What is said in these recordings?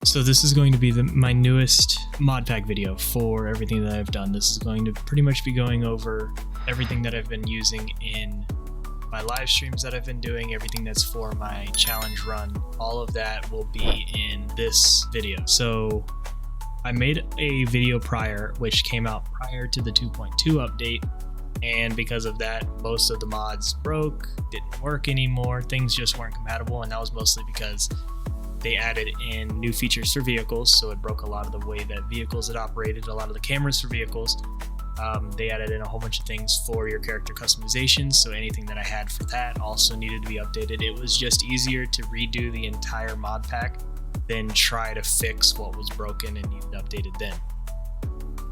So this is going to be my newest Modpack video for everything that I've done. This is going to pretty much be going over everything that I've been using in my live streams that I've been doing, everything that's for my challenge run. All of that will be in this video. So I made a video prior, which came out prior to the 2.2 update. And because of that, most of the mods broke, didn't work anymore. Things just weren't compatible. And that was mostly because they added in new features for vehicles, so it broke a lot of the way that vehicles had operated, a lot of the cameras for vehicles. They added in a whole bunch of things for your character customization, so anything that I had for that also needed to be updated. It was just easier to redo the entire mod pack than try to fix what was broken and needed updated then.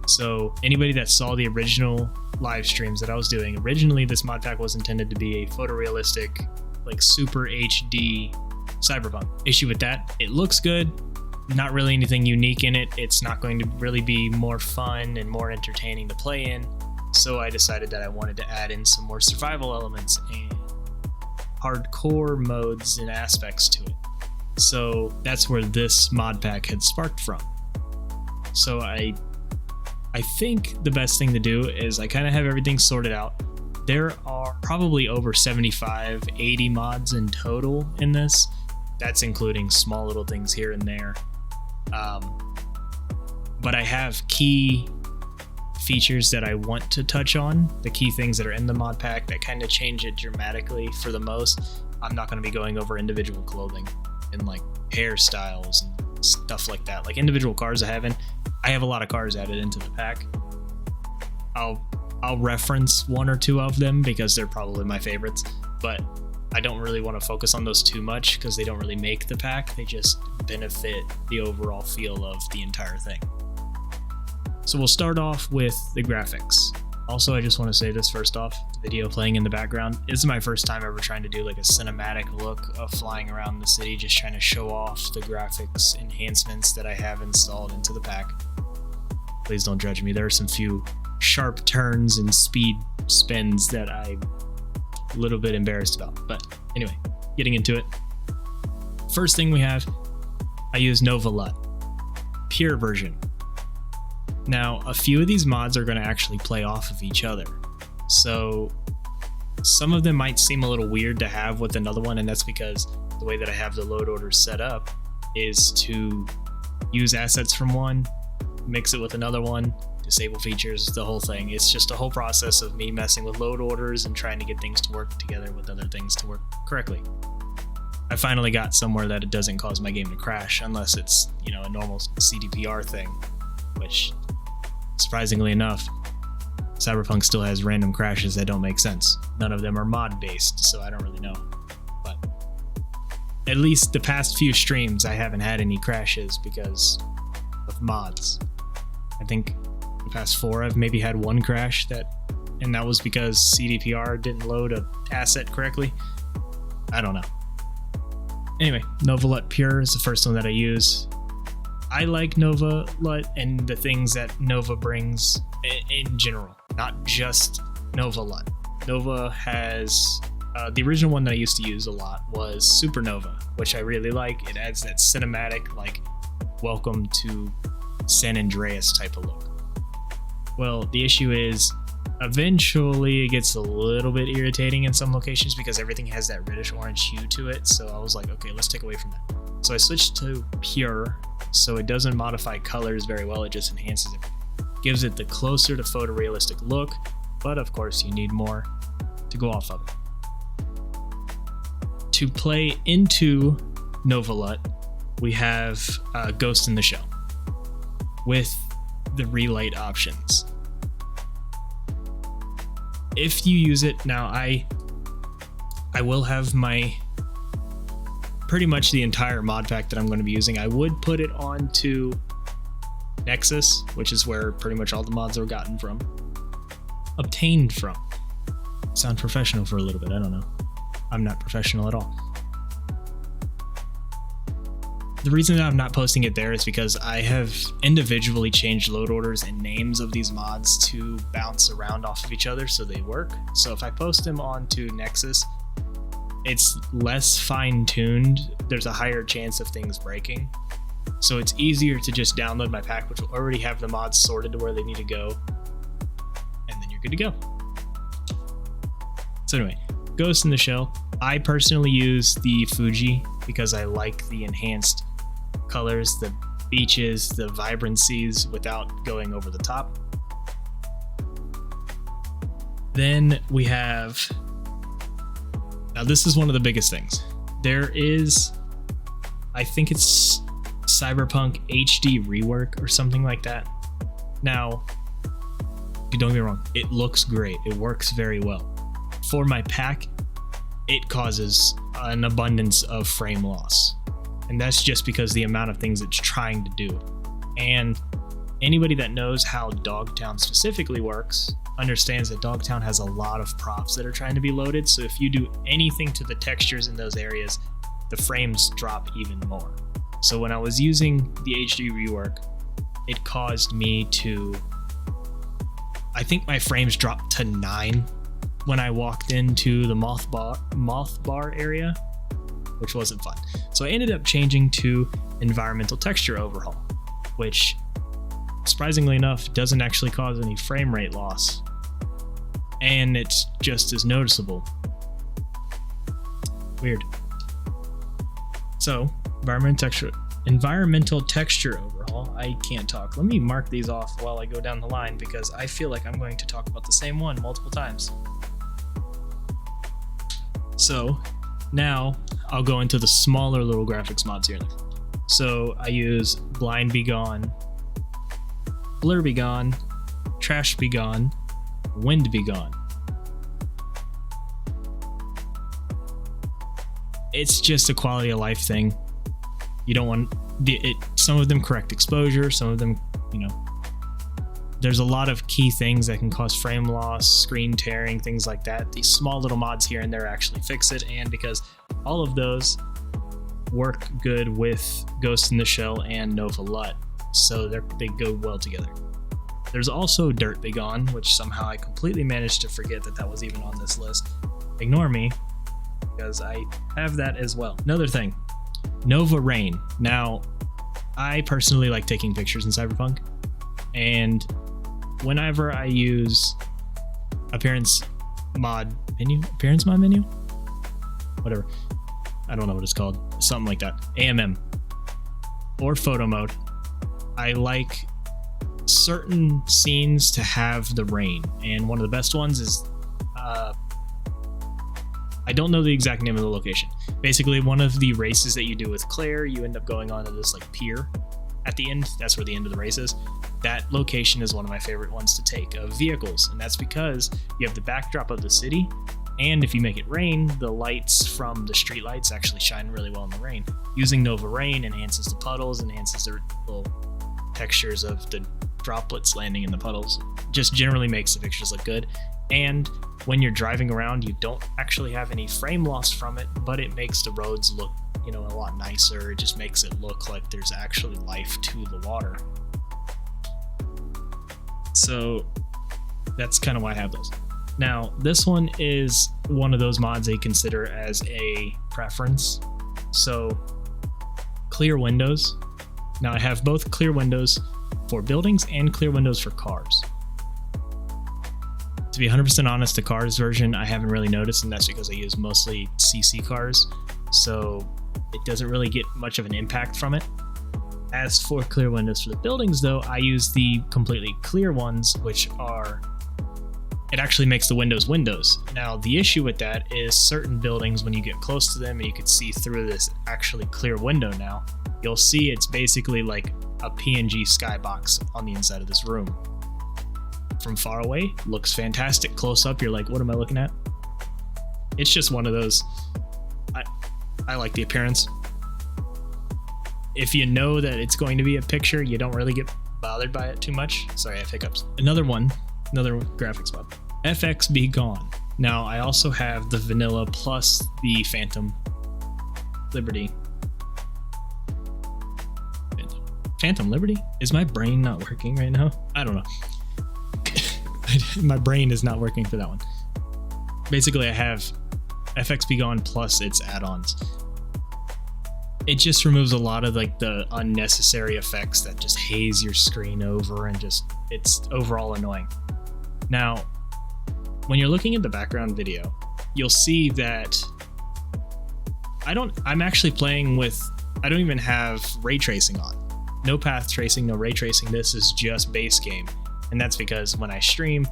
So anybody that saw the original live streams that I was doing, originally this mod pack was intended to be a photorealistic, like super HD Cyberpunk. Issue with that, it looks good, not really anything unique in it. It's not going to really be more fun and more entertaining to play in. So I decided that I wanted to add in some more survival elements and hardcore modes and aspects to it. So that's where this mod pack had sparked from. So I think the best thing to do is I kind of have everything sorted out. There are probably over 75, 80 mods in total in this. That's including small little things here and there. But I have key features that I want to touch on, the key things that are in the mod pack that kind of change it dramatically for the most. I'm not going to be going over individual clothing and like hairstyles and stuff like that. Like individual cars I have a lot of cars added into the pack. I'll reference one or two of them because they're probably my favorites, but I don't really want to focus on those too much because they don't really make the pack. They just benefit the overall feel of the entire thing. So we'll start off with the graphics. Also, I just want to say this first off, the video playing in the background. This is my first time ever trying to do like a cinematic look of flying around the city, just trying to show off the graphics enhancements that I have installed into the pack. Please don't judge me. There are some few sharp turns and speed spins that I'm a little bit embarrassed about. But anyway, getting into it. First thing we have, I use Nova LUT, pure version. Now, a few of these mods are going to actually play off of each other. So some of them might seem a little weird to have with another one, and that's because the way that I have the load orders set up is to use assets from one, mix it with another one, disable features, the whole thing. It's just a whole process of me messing with load orders and trying to get things to work together with other things to work correctly. I finally got somewhere that it doesn't cause my game to crash unless it's, a normal CDPR thing, which surprisingly enough, Cyberpunk still has random crashes that don't make sense. None of them are mod based, so I don't really know. But at least the past few streams, I haven't had any crashes because of mods. I think the past 4 I've maybe had one crash and that was because CDPR didn't load a asset correctly. I don't know. Anyway, Nova LUT Pure is the first one that I use. I like Nova LUT and the things that Nova brings in general, not just Nova LUT. Nova has the original one that I used to use a lot was Supernova, which I really like. It adds that cinematic, like welcome to San Andreas type of look. Well, the issue is eventually it gets a little bit irritating in some locations because everything has that reddish orange hue to it. So I was like, okay, let's take away from that. So I switched to Pure, so it doesn't modify colors very well. It just enhances it. Gives it the closer to photorealistic look, but of course you need more to go off of it. To play into Nova LUT, we have Ghost in the Shell with the relight options. If you use it now, I will have my pretty much the entire mod pack that I'm going to be using. I would put it onto Nexus, which is where pretty much all the mods are obtained from. Sound professional for a little bit, I don't know. I'm not professional at all. The reason that I'm not posting it there is because I have individually changed load orders and names of these mods to bounce around off of each other so they work. So if I post them onto Nexus, it's less fine-tuned. There's a higher chance of things breaking. So it's easier to just download my pack, which will already have the mods sorted to where they need to go, and then you're good to go. So anyway, Ghost in the Shell. I personally use the Fuji because I like the enhanced colors, the beaches, the vibrancies without going over the top. Then we have, now this is one of the biggest things. There is, I think it's Cyberpunk HD rework or something like that. Now, don't get me wrong, it looks great. It works very well. For my pack, it causes an abundance of frame loss. And that's just because the amount of things it's trying to do. And anybody that knows how Dogtown specifically works understands that Dogtown has a lot of props that are trying to be loaded. So if you do anything to the textures in those areas, the frames drop even more. So when I was using the HD rework, it caused me to, I think my frames dropped to 9 when I walked into the moth bar area, which wasn't fun. So I ended up changing to environmental texture overhaul, which surprisingly enough doesn't actually cause any frame rate loss, and it's just as noticeable. Weird. So environmental texture overhaul. I can't talk. Let me mark these off while I go down the line because I feel like I'm going to talk about the same one multiple times. So now I'll go into the smaller little graphics mods here. So I use Blind Be Gone, Blur Be Gone, Trash Be Gone, Wind Be Gone. It's just a quality of life thing. You don't want it. Some of them correct exposure, some of them, there's a lot of key things that can cause frame loss, screen tearing, things like that. These small little mods here and there actually fix it, and because all of those work good with Ghost in the Shell and Nova LUT, so they go well together. There's also Dirt Be Gone, which somehow I completely managed to forget that was even on this list. Ignore me, because I have that as well. Another thing, Nova Rain. Now, I personally like taking pictures in Cyberpunk, and whenever I use appearance mod menu, whatever, I don't know what it's called, something like that, AMM or photo mode, I like certain scenes to have the rain, and one of the best ones is I don't know the exact name of the location. Basically, one of the races that you do with Claire, you end up going onto this like pier at the end. That's where the end of the race is. That location is one of my favorite ones to take of vehicles, and that's because you have the backdrop of the city, and if you make it rain, the lights from the street lights actually shine really well in the rain. Using Nova Rain enhances the puddles, enhances the little textures of the droplets landing in the puddles, just generally makes the pictures look good. And when you're driving around, you don't actually have any frame loss from it, but it makes the roads look, a lot nicer. It just makes it look like there's actually life to the water. So that's kind of why I have those. Now, this one is one of those mods they consider as a preference. So clear windows. Now I have both clear windows for buildings and clear windows for cars. To be 100% honest, the cars version I haven't really noticed, and that's because I use mostly CC cars, so it doesn't really get much of an impact from it. As for clear windows for the buildings, though, I use the completely clear ones, which are, it actually makes the windows windows. Now, the issue with that is certain buildings, when you get close to them and you can see through this actually clear window now, you'll see it's basically like a PNG skybox on the inside of this room. From far away, looks fantastic. Close up, you're like, what am I looking at? It's just one of those. I like the appearance. If you know that it's going to be a picture, you don't really get bothered by it too much. Sorry, I have hiccups. Another graphics mod. FX Be Gone. Now, I also have the vanilla plus the Phantom Liberty. Phantom Liberty? Is my brain not working right now? I don't know. My brain is not working for that one. Basically, I have FX Be Gone plus its add-ons. it just removes a lot of like the unnecessary effects that just haze your screen over, and just it's overall annoying. Now, when you're looking at the background video, you'll see that I'm actually playing with, I don't even have ray tracing on. No path tracing, no ray tracing. This is just base game. And that's because when I stream,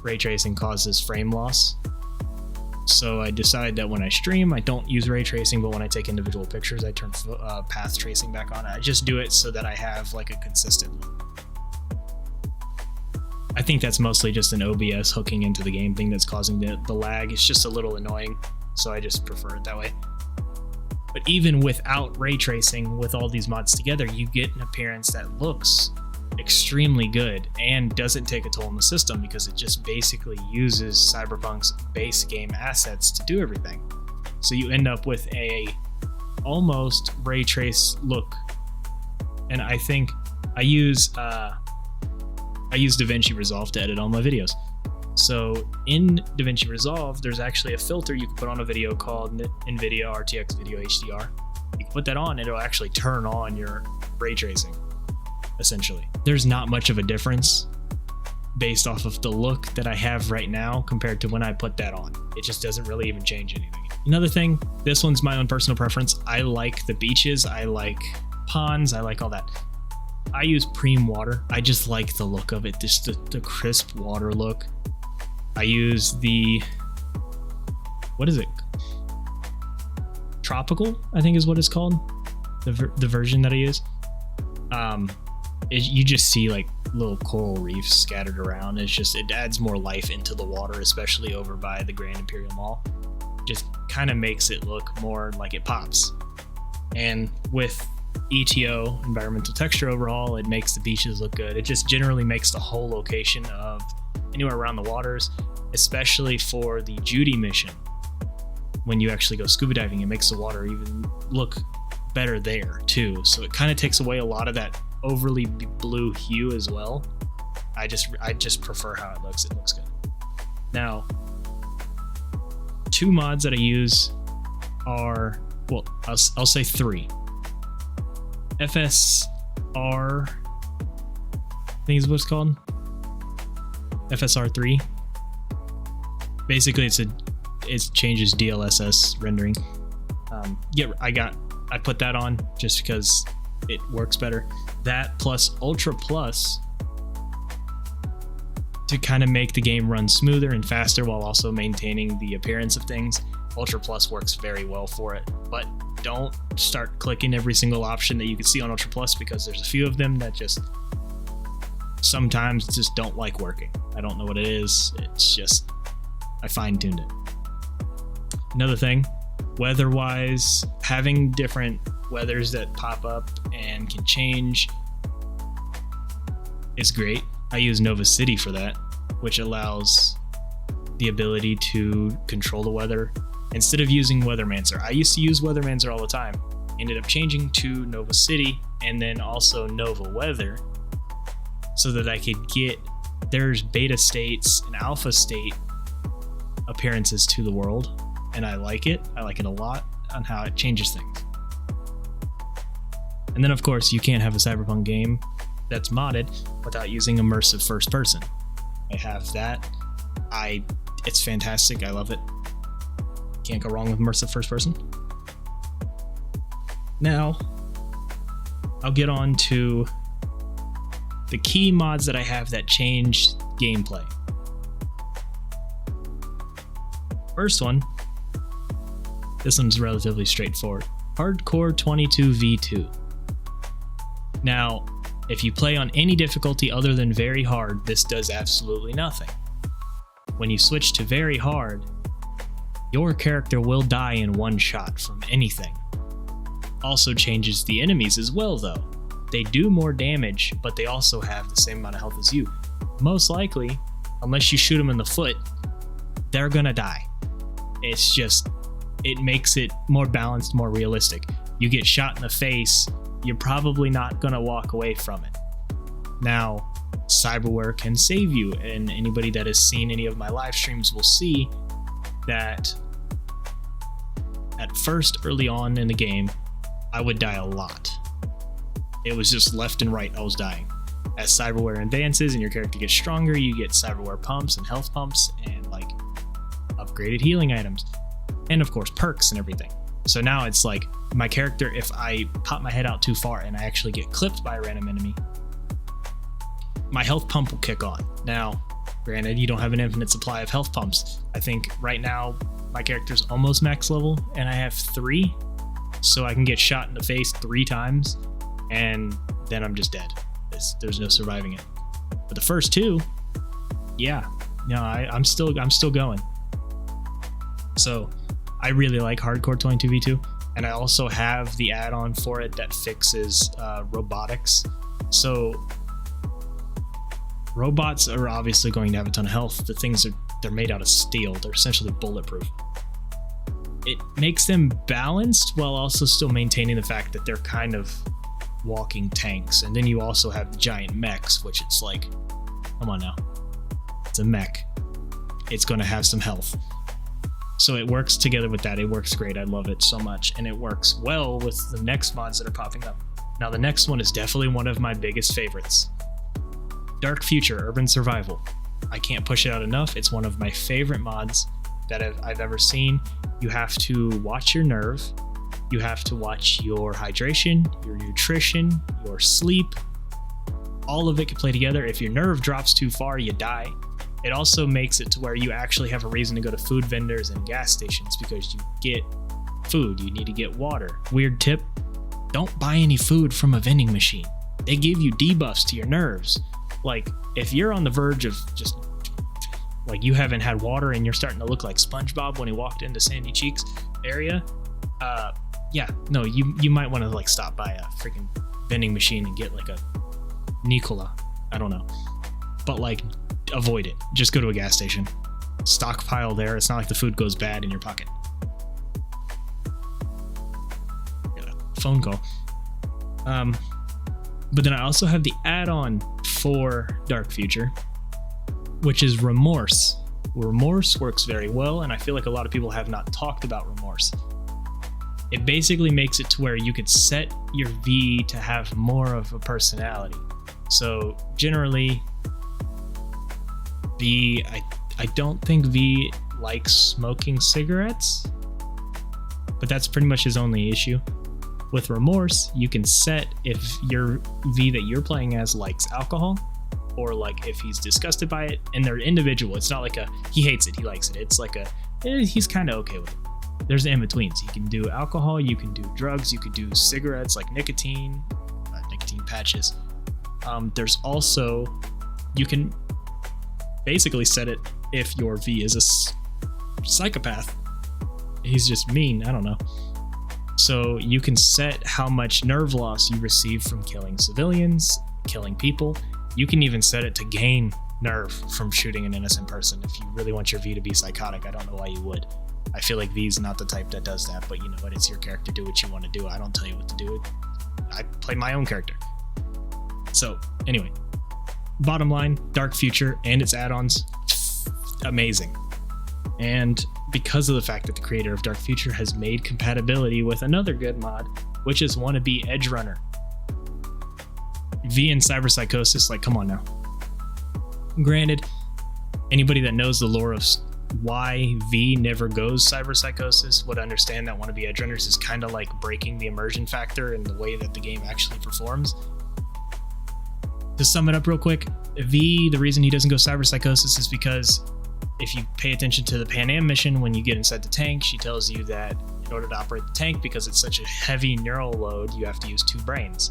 ray tracing causes frame loss. So I decide that when I stream, I don't use ray tracing, but when I take individual pictures, I turn path tracing back on. I just do it so that I have like a consistent look. I think that's mostly just an OBS hooking into the game thing that's causing the lag. It's just a little annoying, so I just prefer it that way. But even without ray tracing, with all these mods together, you get an appearance that looks extremely good and doesn't take a toll on the system, because it just basically uses Cyberpunk's base game assets to do everything. So you end up with a almost ray trace look. And I think I use DaVinci Resolve to edit all my videos. So in DaVinci Resolve, there's actually a filter you can put on a video called NVIDIA RTX Video HDR. You can put that on and it'll actually turn on your ray tracing, essentially. There's not much of a difference based off of the look that I have right now compared to when I put that on. It just doesn't really even change anything. Another thing, this one's my own personal preference. I like the beaches, I like ponds, I like all that. I use Preem water. I just like the look of it, just the crisp water look. I use the, what is it? Tropical, I think is what it's called. The version that I use. You just see like little coral reefs scattered around. It adds more life into the water, especially over by the Grand Imperial Mall. Just kind of makes it look more like it pops. And with ETO, environmental texture overhaul, it makes the beaches look good. It just generally makes the whole location of anywhere around the waters, especially for the Judy mission. When you actually go scuba diving, it makes the water even look better there too. So it kind of takes away a lot of that overly blue hue as well. I just prefer how it looks. It looks good. Now, two mods that I use are, well, I'll say three. FSR, I think is what it's called. FSR3. Basically, it changes DLSS rendering. I put that on just because it works better. That plus Ultra Plus to kind of make the game run smoother and faster while also maintaining the appearance of things. Ultra Plus works very well for it, but don't start clicking every single option that you can see on Ultra Plus, because there's a few of them that just sometimes just don't like working. I don't know what it is. It's just, I fine-tuned it. Another thing, weather-wise, having different weathers that pop up and can change is great. I use Nova City for that, which allows the ability to control the weather. Instead of using Weathermancer, I used to use Weathermancer all the time. Ended up changing to Nova City and then also Nova Weather, so that I could get, there's beta states and alpha state appearances to the world, and I like it. I like it a lot on how it changes things. And then of course you can't have a Cyberpunk game that's modded without using immersive first person. I have that. It's fantastic. I love it. Can't go wrong with immersive first person. Now, I'll get on to the key mods that I have that change gameplay. First one, this one's relatively straightforward. Hardcore 22v2. Now, if you play on any difficulty other than very hard, this does absolutely nothing. When you switch to very hard, your character will die in one shot from anything. Also changes the enemies as well though. They do more damage, but they also have the same amount of health as you. Most likely, unless you shoot them in the foot, they're gonna die. It's just, it makes it more balanced, more realistic. You get shot in the face, you're probably not gonna walk away from it. Now, cyberware can save you, and anybody that has seen any of my live streams will see that at first, early on in the game, I would die a lot. It was just left and right, I was dying. As cyberware advances and your character gets stronger, you get cyberware pumps and health pumps and like upgraded healing items. And of course, perks and everything. So now it's like my character, if I pop my head out too far and I actually get clipped by a random enemy, my health pump will kick on. Now, granted, you don't have an infinite supply of health pumps. I think right now my character's almost max level and I have 3. So I can get shot in the face 3 times and then I'm just dead. There's no surviving it. But the first 2, yeah, no, I'm still going. So I really like hardcore 22v2, and I also have the add-on for it that fixes robotics. So robots are obviously going to have a ton of health. The things they're made out of steel. They're essentially bulletproof. It makes them balanced while also still maintaining the fact that they're kind of walking tanks. And then you also have the giant mechs, which it's like, come on now, it's a mech. It's going to have some health. So it works together with that. It works great. I love it so much. And it works well with the next mods that are popping up. Now, the next one is definitely one of my biggest favorites. Dark Future Urban Survival. I can't push it out enough. It's one of my favorite mods that I've ever seen. You have to watch your nerve. You have to watch your hydration, your nutrition, your sleep. All of it can play together. If your nerve drops too far, you die. It also makes it to where you actually have a reason to go to food vendors and gas stations because you get food. You need to get water. Weird tip, don't buy any food from a vending machine. They give you debuffs to your nerves. Like, if you're on the verge of just, like, you haven't had water and you're starting to look like SpongeBob when he walked into Sandy Cheeks area, yeah, no, you might want to, like, stop by a freaking vending machine and get, like, a Nicola. I don't know. But, like, avoid it. Just go to a gas station. Stockpile there. It's not like the food goes bad in your pocket. Got a phone call. But then I also have the add-on for Dark Future, which is Remorse. Remorse works very well, and I feel like a lot of people have not talked about Remorse. It basically makes it to where you could set your V to have more of a personality. So generally, V, I don't think V likes smoking cigarettes, but that's pretty much his only issue. With Remorse, you can set if your V that you're playing as likes alcohol, or like if he's disgusted by it, and they're individual. It's not like a he hates it, he likes it. It's like a he's kind of okay with it. There's the in-betweens. You can do alcohol, you can do drugs, you could do cigarettes like nicotine patches. There's also, you can basically set it if your V is a psychopath. He's just mean, I don't know. So you can set how much nerve loss you receive from killing civilians, killing people. You can even set it to gain nerve from shooting an innocent person if you really want your V to be psychotic. I don't know why you would. I feel like V's not the type that does that, but you know what? It's your character. Do what you want to do. I don't tell you what to do. I play my own character. So anyway, bottom line, Dark Future and its add-ons, amazing. And because of the fact that the creator of Dark Future has made compatibility with another good mod, which is Wannabe Edge Runner. V and Cyberpsychosis, like, come on now. Granted, anybody that knows the lore of why V never goes Cyberpsychosis would understand that Wannabe Edge Runners is kind of like breaking the immersion factor in the way that the game actually performs. To sum it up real quick, V, the reason he doesn't go Cyberpsychosis is because if you pay attention to the Pan Am mission, when you get inside the tank, she tells you that in order to operate the tank, because it's such a heavy neural load, you have to use 2 brains.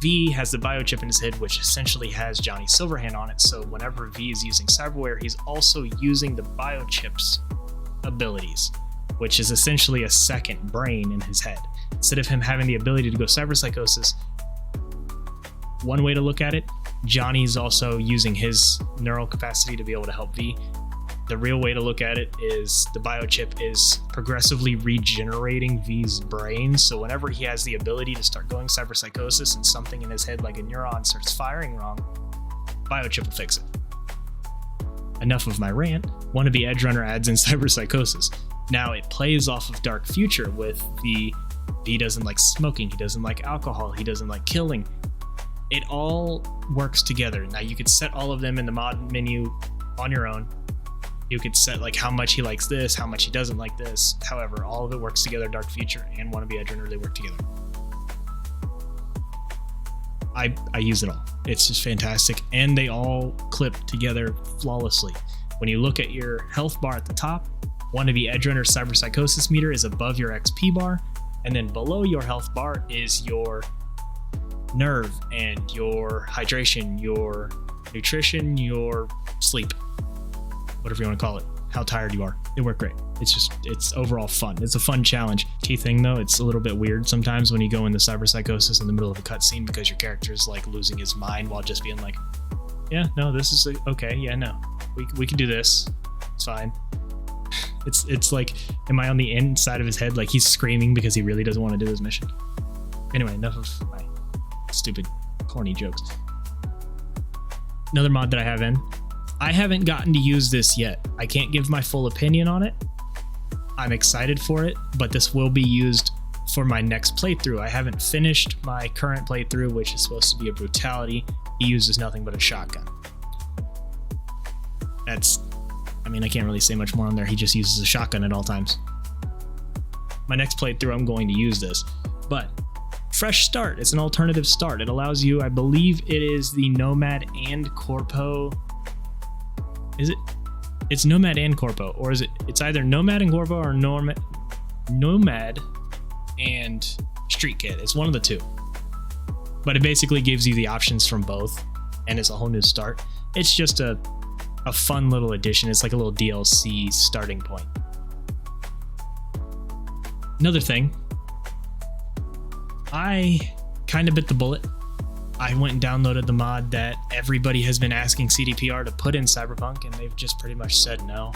V has the biochip in his head, which essentially has Johnny Silverhand on it, so whenever V is using cyberware, he's also using the biochip's abilities, which is essentially a second brain in his head. Instead of him having the ability to go Cyberpsychosis, one way to look at it, Johnny's also using his neural capacity to be able to help V. The real way to look at it is the biochip is progressively regenerating V's brain, so whenever he has the ability to start going Cyberpsychosis and something in his head like a neuron starts firing wrong, biochip will fix it. Enough of my rant. Wannabe Edge Runner adds in Cyberpsychosis. Now it plays off of Dark Future with the V doesn't like smoking, he doesn't like alcohol, he doesn't like killing. It all works together. Now you could set all of them in the mod menu on your own. You could set like how much he likes this, how much he doesn't like this. However, all of it works together. Dark Future and Wannabe Edge Runner, they work together. I use it all. It's just fantastic, and they all clip together flawlessly. When you look at your health bar at the top, Wannabe Edge Runner Cyber Psychosis meter is above your XP bar, and then below your health bar is your nerve and your hydration, your nutrition, your sleep, whatever you want to call it, how tired you are. They work great. It's overall fun. It's a fun challenge. Key thing though, it's a little bit weird sometimes when you go into cyber psychosis in the middle of a cutscene because your character's like losing his mind while just being like, yeah, no, this is okay. Yeah, no, we can do this. It's fine. It's like, am I on the inside of his head? Like he's screaming because he really doesn't want to do his mission. Anyway, enough of my stupid, corny jokes. Another mod that I have in. I haven't gotten to use this yet. I can't give my full opinion on it. I'm excited for it, but this will be used for my next playthrough. I haven't finished my current playthrough, which is supposed to be a brutality. He uses nothing but a shotgun. I can't really say much more on there. He just uses a shotgun at all times. My next playthrough, I'm going to use this, but fresh start. It's an alternative start. It allows you, I believe it is the Nomad and Corpo. Is it? It's Nomad and Corpo, or is it? It's either Nomad and Corpo or Nomad and Street Kid. It's one of the two. But it basically gives you the options from both, and it's a whole new start. It's just a fun little addition. It's like a little DLC starting point. Another thing, I kind of bit the bullet. I went and downloaded the mod that everybody has been asking CDPR to put in Cyberpunk, and they've just pretty much said no.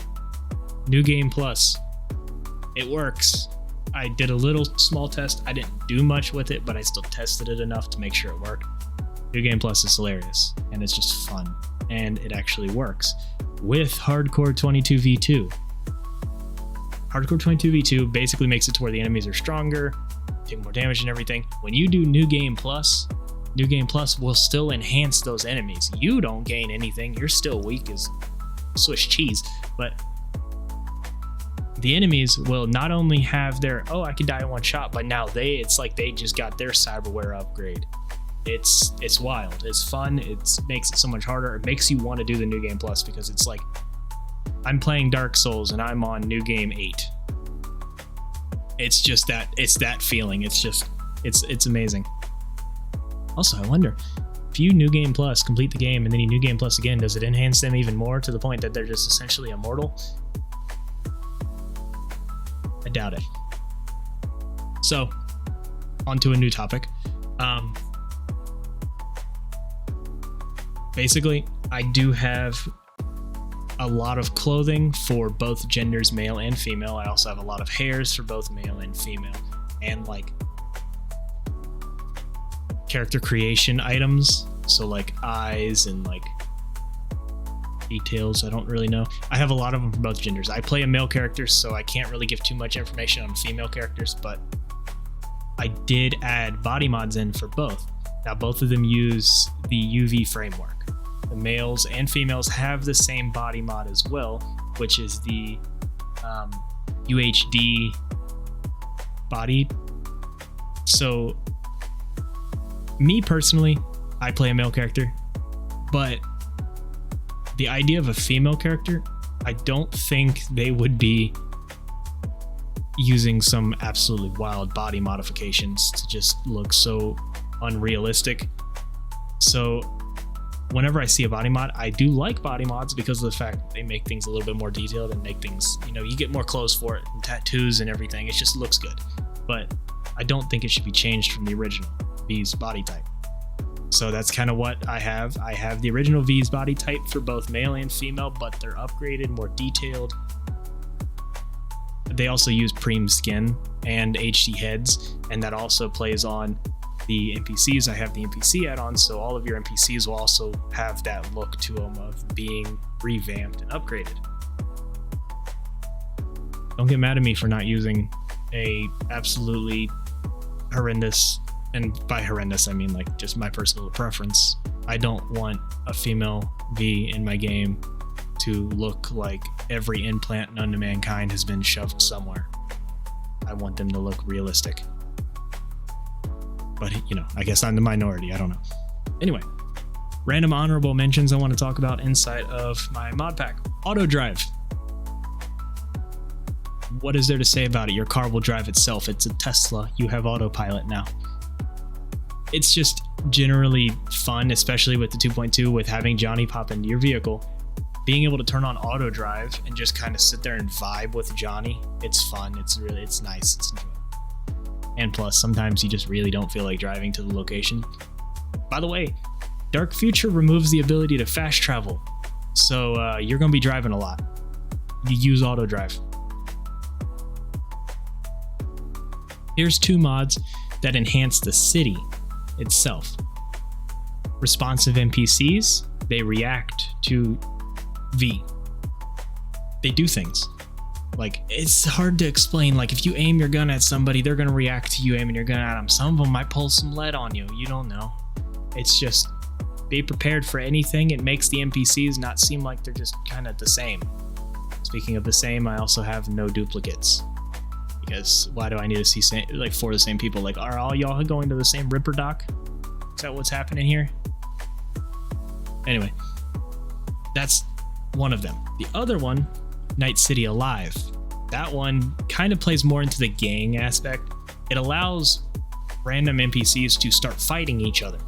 New Game Plus. It works. I did a little small test. I didn't do much with it, but I still tested it enough to make sure it worked. New Game Plus is hilarious, and it's just fun, and it actually works with Hardcore 22v2. Hardcore 22v2 basically makes it to where the enemies are stronger, take more damage and everything. When you do New Game Plus will still enhance those enemies. You don't gain anything. You're still weak as Swiss cheese, but the enemies will not only have their, oh, I can die in one shot, but now it's like they just got their cyberware upgrade. It's wild. It's fun. It makes it so much harder. It makes you want to do the New Game Plus because it's like I'm playing Dark Souls and I'm on New Game 8. It's just that, it's that feeling. It's amazing. Also, I wonder if you New Game Plus complete the game and then you New Game Plus again, does it enhance them even more to the point that they're just essentially immortal? I doubt it. So, on to a new topic. Basically, I do have a lot of clothing for both genders, male and female. I also have a lot of hairs for both male and female, and like character creation items, so like eyes and like details. I don't really know. I have a lot of them for both genders. I play a male character, so I can't really give too much information on female characters, but I did add body mods in for both. Now both of them use the UV framework. The males and females have the same body mod as well, which is the UHD body. So me personally, I play a male character, but the idea of a female character, I don't think they would be using some absolutely wild body modifications to just look so unrealistic. So whenever I see a body mod, I do like body mods because of the fact that they make things a little bit more detailed and make things, you get more clothes for it and tattoos and everything. It just looks good. But I don't think it should be changed from the original V's body type. So that's kind of what I have. I have the original V's body type for both male and female, but they're upgraded, more detailed. They also use preem skin and HD heads, and that also plays on the NPCs. I have the NPC add-on, so all of your NPCs will also have that look to them of being revamped and upgraded. Don't get mad at me for not using a absolutely horrendous, and by horrendous I mean like just my personal preference. I don't want a female V in my game to look like every implant known to mankind has been shoved somewhere. I want them to look realistic. But, I guess I'm the minority. I don't know. Anyway, random honorable mentions I want to talk about inside of my Modpack. Auto drive. What is there to say about it? Your car will drive itself. It's a Tesla. You have autopilot now. It's just generally fun, especially with the 2.2, with having Johnny pop into your vehicle. Being able to turn on auto drive and just kind of sit there and vibe with Johnny. It's fun. It's nice. It's enjoyable. And plus, sometimes you just really don't feel like driving to the location. By the way, Dark Future removes the ability to fast travel. So you're going to be driving a lot. You use auto drive. Here's 2 mods that enhance the city itself. Responsive NPCs, they react to V. They do things. Like, it's hard to explain. Like, if you aim your gun at somebody, they're going to react to you aiming your gun at them. Some of them might pull some lead on you. You don't know. It's just, be prepared for anything. It makes the NPCs not seem like they're just kind of the same. Speaking of the same, I also have no duplicates. Because why do I need to see 4 the same people? Like, are all y'all going to the same Ripper dock? Is that what's happening here? Anyway, that's one of them. The other one, Night City Alive. That one kind of plays more into the gang aspect. It allows random NPCs to start fighting each other.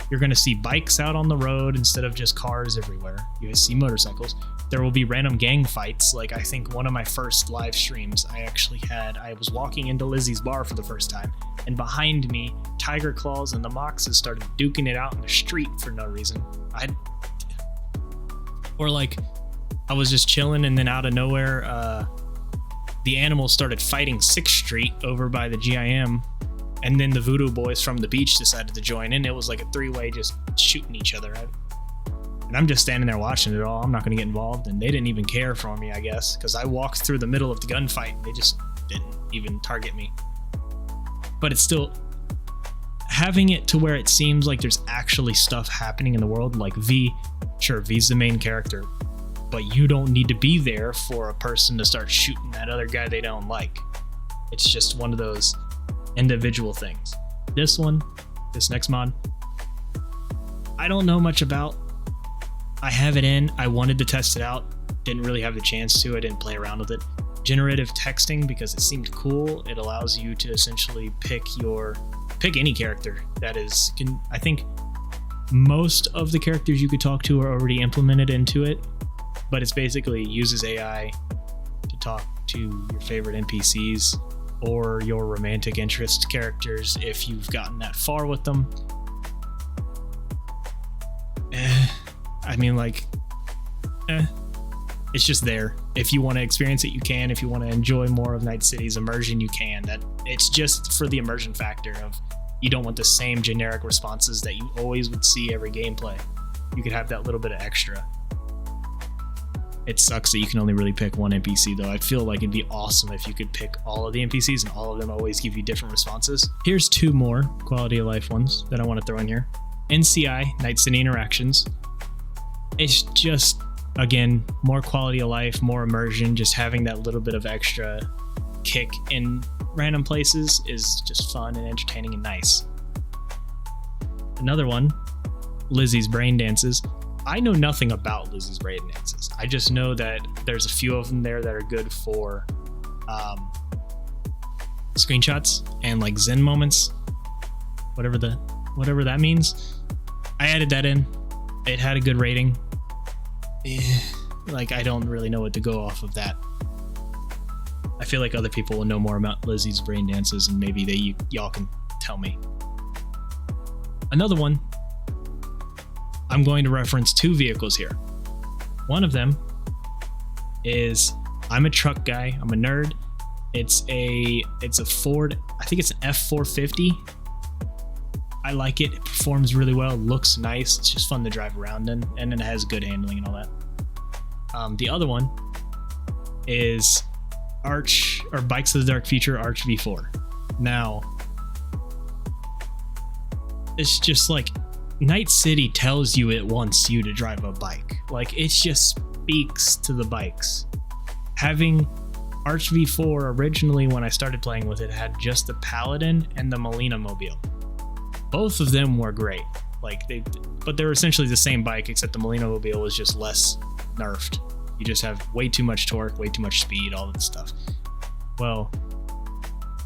You're going to see bikes out on the road instead of just cars everywhere. You guys see motorcycles. There will be random gang fights. Like, I think one of my first live streams I was walking into Lizzie's bar for the first time, and behind me, Tiger Claws and the Moxes started duking it out in the street for no reason. I was just chilling, and then out of nowhere, the animals started fighting 6th Street over by the GIM, and then the Voodoo Boys from the beach decided to join in. It was like a 3-way just shooting each other. And I'm just standing there watching it all. I'm not going to get involved, and they didn't even care for me, I guess, because I walked through the middle of the gunfight, and they just didn't even target me. But it's still having it to where it seems like there's actually stuff happening in the world, like V. Sure, V's the main character, but you don't need to be there for a person to start shooting that other guy they don't like. It's just one of those individual things. This next mod, I don't know much about. I have it in. I wanted to test it out. Didn't really have the chance to. I didn't play around with it. Generative texting, because it seemed cool. It allows you to essentially pick any character that is. I think most of the characters you could talk to are already implemented into it, but it's basically uses AI to talk to your favorite NPCs or your romantic interest characters if you've gotten that far with them. It's just there. If you want to experience it, you can. If you want to enjoy more of Night City's immersion, you can. It's just for the immersion factor of you don't want the same generic responses that you always would see every gameplay. You could have that little bit of extra. It sucks that you can only really pick one NPC, though. I feel like it'd be awesome if you could pick all of the NPCs and all of them always give you different responses. Here's 2 more quality of life ones that I want to throw in here. NCI, Night City Interactions. It's just, again, more quality of life, more immersion. Just having that little bit of extra kick in random places is just fun and entertaining and nice. Another one, Lizzie's Brain Dances. I know nothing about Lizzie's Brain Dances. I just know that there's a few of them there that are good for screenshots and like Zen moments, whatever that means. I added that in. It had a good rating. I don't really know what to go off of that. I feel like other people will know more about Lizzie's Brain Dances, and maybe y'all can tell me. Another one, I'm going to reference 2 vehicles here. One of them is, I'm a truck guy. I'm a nerd. It's a Ford. I think it's an F450. I like it. It performs really well. It looks nice. It's just fun to drive around in, and it has good handling and all that. The other one is Bikes of the Dark Future Arch V4. Now, it's just like Night City tells you it wants you to drive a bike. Like, it just speaks to the bikes. Having Arch V4 originally, when I started playing with it, had just the Paladin and the Molina Mobile. Both of them were great. But they're essentially the same bike, except the Molina Mobile was just less nerfed. You just have way too much torque, way too much speed, all that stuff. Well,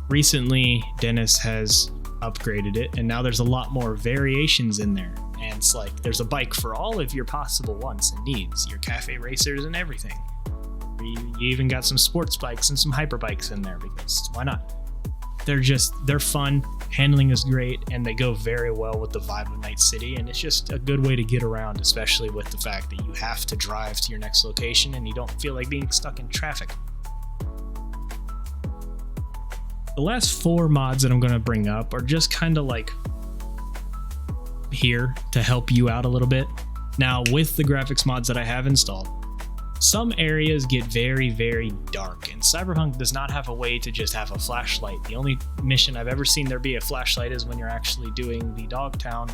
recently Dennis has upgraded it, and now there's a lot more variations in there. And it's like there's a bike for all of your possible wants and needs, your cafe racers and everything. You even got some sports bikes and some hyper bikes in there, because why not? They're fun, handling is great, and they go very well with the vibe of Night City, and it's just a good way to get around, especially with the fact that you have to drive to your next location and you don't feel like being stuck in traffic. The last 4 mods that I'm going to bring up are just kind of like here to help you out a little bit. Now, with the graphics mods that I have installed, some areas get very, very dark, and Cyberpunk does not have a way to just have a flashlight. The only mission I've ever seen there be a flashlight is when you're actually doing the Dogtown,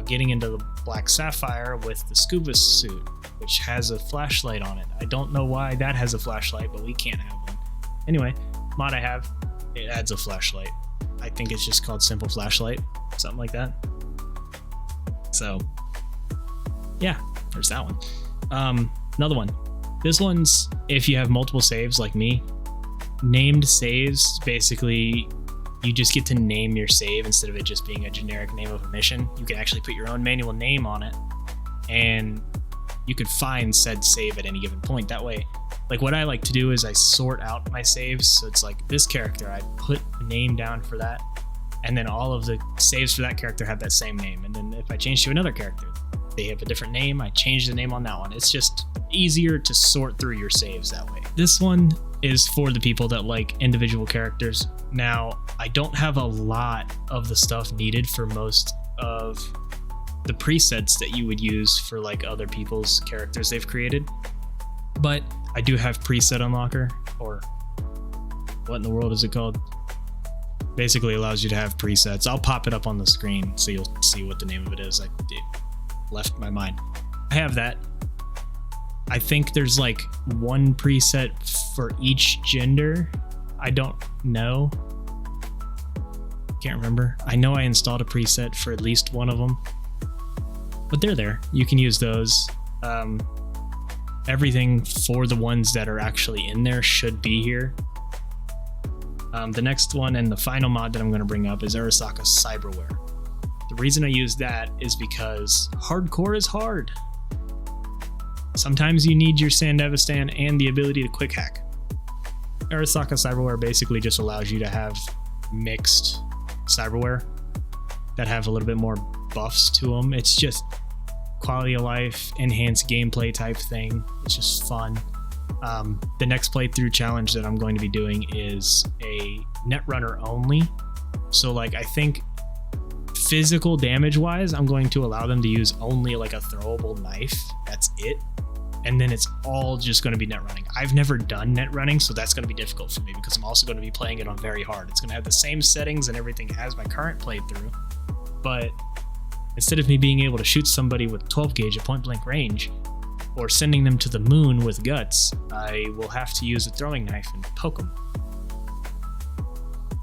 getting into the Black Sapphire with the scuba suit, which has a flashlight on it. I don't know why that has a flashlight, but we can't have one. Anyway, mod I have, it adds a flashlight. I think it's just called Simple Flashlight, something like that. So, yeah, there's that one. Another one. This one's if you have multiple saves like me. Named saves, basically, you just get to name your save instead of it just being a generic name of a mission. You can actually put your own manual name on it, and you could find said save at any given point. That way, like what I like to do is I sort out my saves. So it's like this character, I put a name down for that, and then all of the saves for that character have that same name. And then if I change to another character, they have a different name, I change the name on that one. It's just easier to sort through your saves that way. This one is for the people that like individual characters. Now, I don't have a lot of the stuff needed for most of the presets that you would use for like other people's characters they've created, but I do have preset unlocker, or what in the world is it called? Basically allows you to have presets. I'll pop it up on the screen so you'll see what the name of it is. I left my mind. I have that. I think there's like one preset for each gender. I don't know. Can't remember. I know I installed a preset for at least one of them, but they're there. You can use those. Everything for the ones that are actually in there should be here. The next one and the final mod that I'm going to bring up is Arasaka Cyberware. The reason I use that is because hardcore is hard. Sometimes you need your Sandevistan and the ability to quick hack. Arasaka Cyberware basically just allows you to have mixed cyberware that have a little bit more buffs to them. It's just quality of life, enhanced gameplay type thing. It's just fun. The next playthrough challenge that I'm going to be doing is a netrunner only. So like I think physical damage wise, I'm going to allow them to use only like a throwable knife. That's it. And then it's all just going to be net running. I've never done net running, so that's going to be difficult for me because I'm also going to be playing it on very hard. It's going to have the same settings and everything as my current playthrough, but instead of me being able to shoot somebody with 12 gauge at point blank range or sending them to the moon with guts, I will have to use a throwing knife and poke them.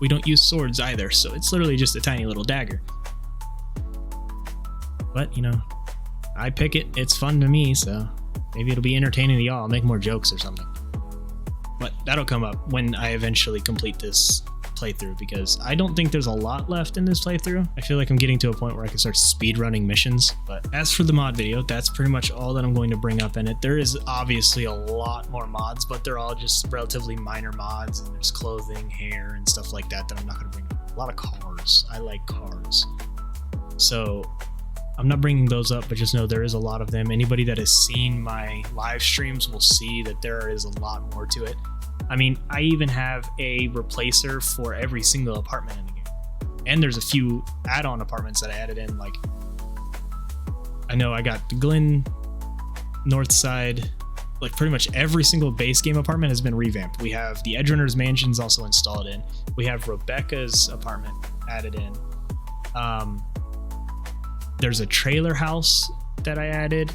We don't use swords either, so it's literally just a tiny little dagger. But, you know, I pick it. It's fun to me, so maybe it'll be entertaining to y'all. I'll make more jokes or something. But that'll come up when I eventually complete this playthrough, because I don't think there's a lot left in this playthrough. I feel like I'm getting to a point where I can start speedrunning missions. But as for the mod video, that's pretty much all that I'm going to bring up in it. There is obviously a lot more mods, but they're all just relatively minor mods, and there's clothing, hair, and stuff like that that I'm not going to bring up. A lot of cars. I like cars. So I'm not bringing those up, but just know there is a lot of them. Anybody that has seen my live streams will see that there is a lot more to it. I mean, I even have a replacer for every single apartment in the game. And there's a few add-on apartments that I added in, like, I know I got the Glen, North Side, like pretty much every single base game apartment has been revamped. We have the Edgerunner's Mansions also installed in. We have Rebecca's apartment added in. There's a trailer house that I added.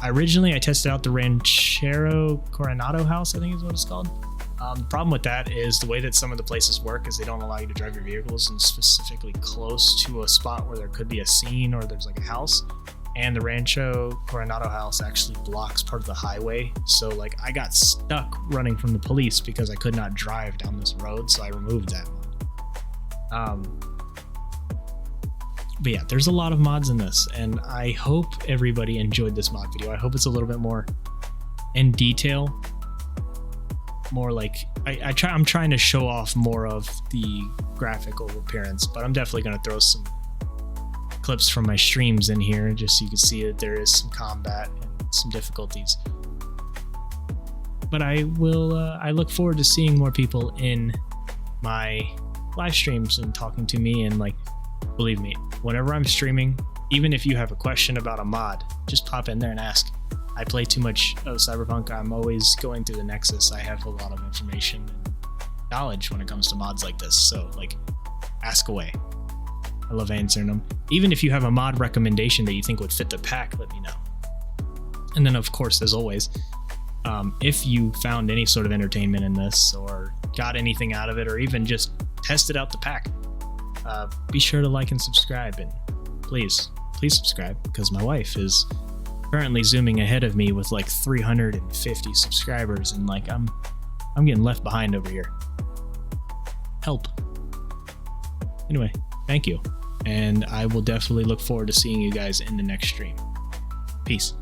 Originally I tested out the Ranchero Coronado house, I think is what it's called. The problem with that is the way that some of the places work is they don't allow you to drive your vehicles and specifically close to a spot where there could be a scene or there's like a house. And the Rancho Coronado house actually blocks part of the highway. So like I got stuck running from the police because I could not drive down this road. So I removed that mod. But yeah, there's a lot of mods in this, and I hope everybody enjoyed this mod video. I hope it's a little bit more in detail, more like I'm trying to show off more of the graphical appearance, but I'm definitely going to throw some clips from my streams in here just so you can see that there is some combat and some difficulties. But I look forward to seeing more people in my live streams and talking to me, and like, believe me, whenever I'm streaming, even if you have a question about a mod, just pop in there and ask. I play too much of Cyberpunk. I'm always going through the Nexus. I have a lot of information and knowledge when it comes to mods like this. So like, ask away. I love answering them. Even if you have a mod recommendation that you think would fit the pack, let me know. And then of course, as always, if you found any sort of entertainment in this or got anything out of it, or even just tested out the pack, be sure to like and subscribe, and please subscribe, because my wife is currently zooming ahead of me with like 350 subscribers, and like I'm getting left behind over here. Help. Anyway, thank you, and I will definitely look forward to seeing you guys in the next stream. Peace.